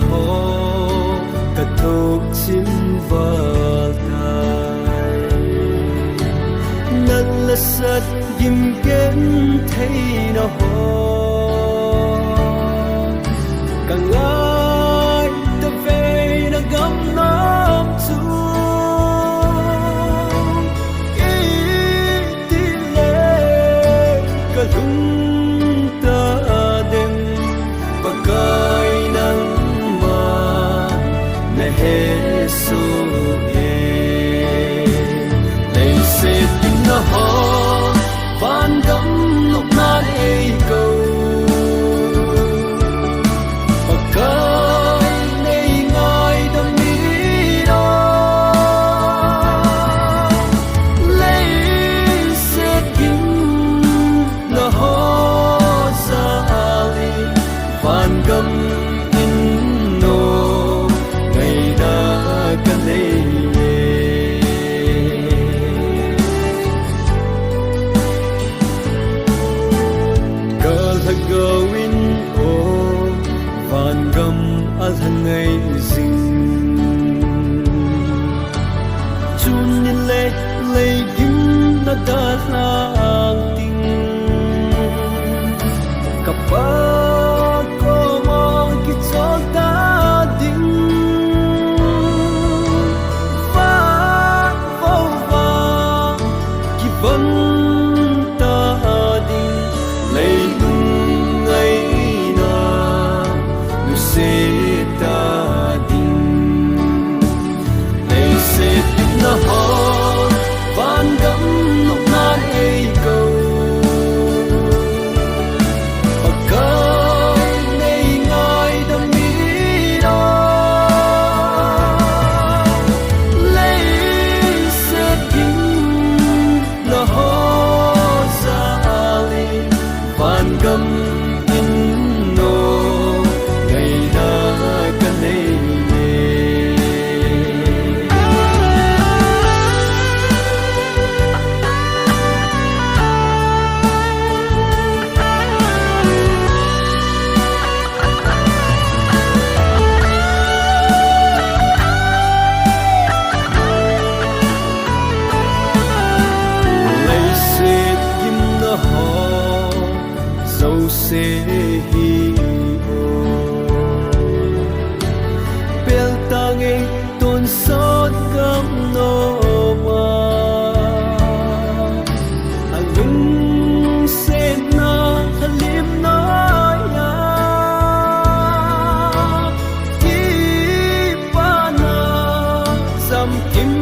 ho katok sim vai nan la sat gim ken thei na ho kangai ta ve na gam nam chu i ti le ka lung ta den pakai nang ma na he so ye they say in the heart van gam lúc nan ei go pakai nei ngai dam mi do lay set in the heart sa ali van gam in no ngày da kan nei going oh van gam al hangai zing chun ni le le gim na da lang ting kapa ko mo ki chol ta ding va va va ki van ta ding le ta ding they sit in the hall van gam lúc nan ei go pakai nei ngai dam mi do lay sit in the hall sa ali van gam in no se hi o bel tange ton sot gam no ma alung se na halim na ya ki pa na sam kim